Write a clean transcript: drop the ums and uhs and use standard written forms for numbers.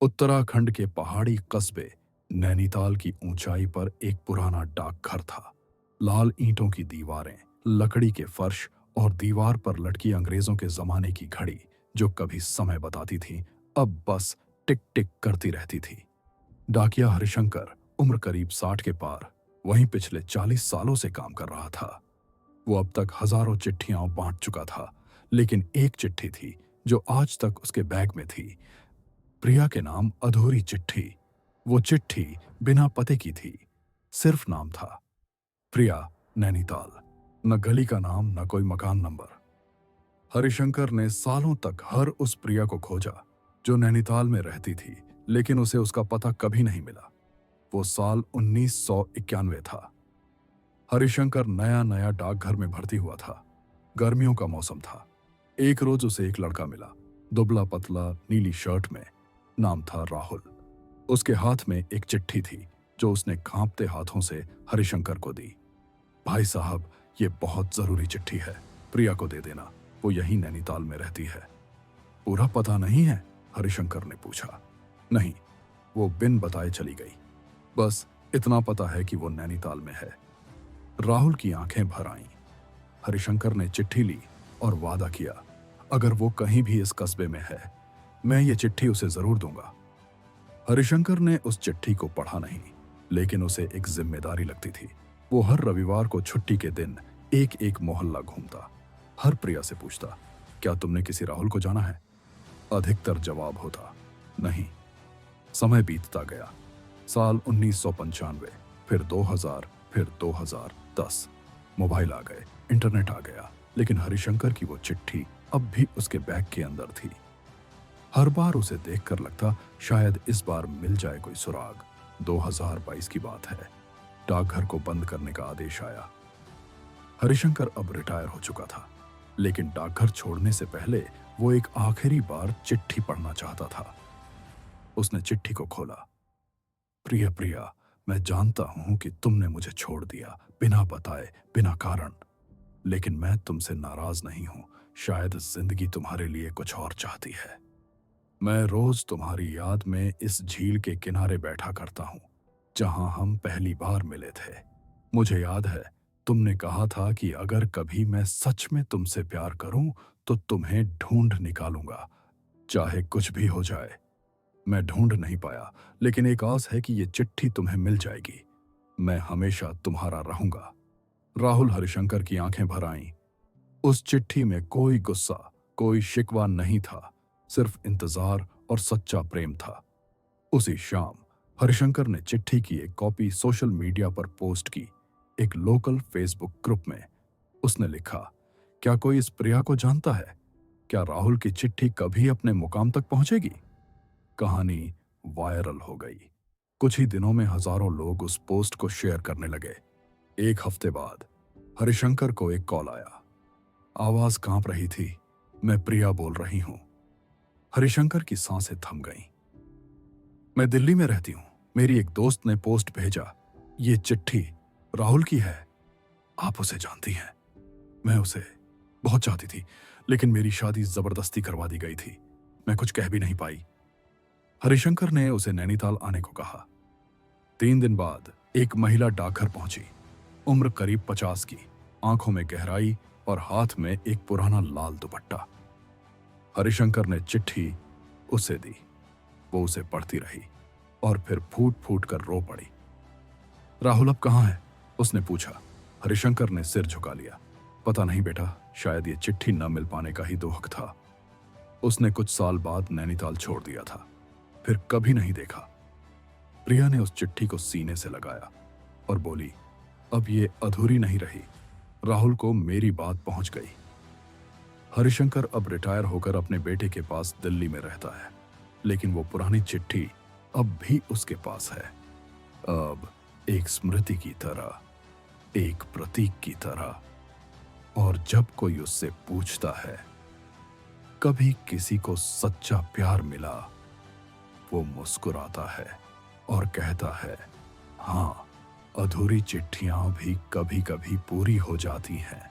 उत्तराखंड के पहाड़ी कस्बे नैनीताल की ऊंचाई पर एक पुराना डाकघर था। लाल ईंटों की दीवारें, लकड़ी के फर्श और दीवार पर लटकी अंग्रेजों के जमाने की घड़ी, जो कभी समय बताती थी, अब बस टिक टिक करती रहती थी। डाकिया हरिशंकर, उम्र करीब 60 के पार, वहीं पिछले 40 सालों से काम कर रहा था। वो अब तक हजारों चिट्ठियां बांट चुका था, लेकिन एक चिट्ठी थी जो आज तक उसके बैग में थी। प्रिया के नाम अधूरी चिट्ठी। वो चिट्ठी बिना पते की थी, सिर्फ नाम था प्रिया, नैनीताल। न गली का नाम, न कोई मकान नंबर। हरिशंकर ने सालों तक हर उस प्रिया को खोजा जो नैनीताल में रहती थी, लेकिन उसे उसका पता कभी नहीं मिला। वो साल 1991 था। हरिशंकर नया नया डाकघर में भर्ती हुआ था। गर्मियों का मौसम था। एक रोज उसे एक लड़का मिला, दुबला पतला, नीली शर्ट में। नाम था राहुल। उसके हाथ में एक चिट्ठी थी जो उसने कांपते हाथों से हरिशंकर को दी। भाई साहब, ये बहुत जरूरी चिट्ठी है, प्रिया को दे देना, वो यहीं नैनीताल में रहती है। पूरा पता नहीं है? हरिशंकर ने पूछा। नहीं, वो बिन बताए चली गई। बस इतना पता है कि वो नैनीताल में है। राहुल की आंखें भर आईं। हरिशंकर ने चिट्ठी ली और वादा किया, अगर वो कहीं भी इस कस्बे में है, मैं ये चिट्ठी उसे जरूर दूंगा। हरिशंकर ने उस चिट्ठी को पढ़ा नहीं, लेकिन उसे एक जिम्मेदारी लगती थी। वो हर रविवार को छुट्टी के दिन एक एक मोहल्ला घूमता, हर प्रिया से पूछता, क्या तुमने किसी राहुल को जाना है? अधिकतर जवाब होता, नहीं। समय बीतता गया। साल 1995, फिर 2000, फिर 2010। मोबाइल आ गए, इंटरनेट आ गया, लेकिन हरिशंकर की वो चिट्ठी अब भी उसके बैग के अंदर थी। हर बार उसे देखकर लगता, शायद इस बार मिल जाए कोई सुराग। 2022 की बात है। डाकघर को बंद करने का आदेश आया। हरिशंकर अब रिटायर हो चुका था, लेकिन डाकघर छोड़ने से पहले वो एक आखिरी बार चिट्ठी पढ़ना चाहता था। उसने चिट्ठी को खोला। प्रिया प्रिया, मैं जानता हूं कि तुमने मुझे छोड़ दिया, बिना बताए, बिना कारण। लेकिन मैं तुमसे नाराज नहीं हूं। शायद जिंदगी तुम्हारे लिए कुछ और चाहती है। मैं रोज तुम्हारी याद में इस झील के किनारे बैठा करता हूं, जहां हम पहली बार मिले थे। मुझे याद है, तुमने कहा था कि अगर कभी मैं सच में तुमसे प्यार करूं, तो तुम्हें ढूंढ निकालूंगा, चाहे कुछ भी हो जाए। मैं ढूंढ नहीं पाया, लेकिन एक आस है कि ये चिट्ठी तुम्हें मिल जाएगी। मैं हमेशा तुम्हारा रहूंगा। राहुल। हरिशंकर की आंखें भर आईं। उस चिट्ठी में कोई गुस्सा, कोई शिकवा नहीं था, सिर्फ इंतजार और सच्चा प्रेम था। उसी शाम हरिशंकर ने चिट्ठी की एक कॉपी सोशल मीडिया पर पोस्ट की, एक लोकल फेसबुक ग्रुप में। उसने लिखा, क्या कोई इस प्रिया को जानता है? क्या राहुल की चिट्ठी कभी अपने मुकाम तक पहुंचेगी? कहानी वायरल हो गई। कुछ ही दिनों में हजारों लोग उस पोस्ट को शेयर करने लगे। एक हफ्ते बाद हरिशंकर को एक कॉल आया। आवाज कांप रही थी, मैं प्रिया बोल रही हूं। हरिशंकर की सांसें थम गईं। मैं दिल्ली में रहती हूं। मेरी एक दोस्त ने पोस्ट भेजा, ये चिट्ठी राहुल की है। आप उसे जानती हैं? मैं उसे बहुत चाहती थी, लेकिन मेरी शादी जबरदस्ती करवा दी गई थी। मैं कुछ कह भी नहीं पाई। हरिशंकर ने उसे नैनीताल आने को कहा। 3 दिन बाद एक महिला डाकघर पहुंची। उम्र करीब 50 की, आंखों में गहराई और हाथ में एक पुराना लाल दुपट्टा। हरिशंकर ने चिट्ठी उसे दी। वो उसे पढ़ती रही और फिर फूट फूट कर रो पड़ी। राहुल अब कहाँ है? उसने पूछा। हरिशंकर ने सिर झुका लिया। पता नहीं बेटा, शायद ये चिट्ठी न मिल पाने का ही दुख था। उसने कुछ साल बाद नैनीताल छोड़ दिया था, फिर कभी नहीं देखा। प्रिया ने उस चिट्ठी को सीने से लगाया और बोली, अब ये अधूरी नहीं रही। राहुल को मेरी बात पहुंच गई। हरिशंकर अब रिटायर होकर अपने बेटे के पास दिल्ली में रहता है, लेकिन वो पुरानी चिट्ठी अब भी उसके पास है। अब एक स्मृति की तरह, एक प्रतीक की तरह। और जब कोई उससे पूछता है, कभी किसी को सच्चा प्यार मिला, वो मुस्कुराता है और कहता है, हाँ, अधूरी चिट्ठियां भी कभी कभी पूरी हो जाती हैं।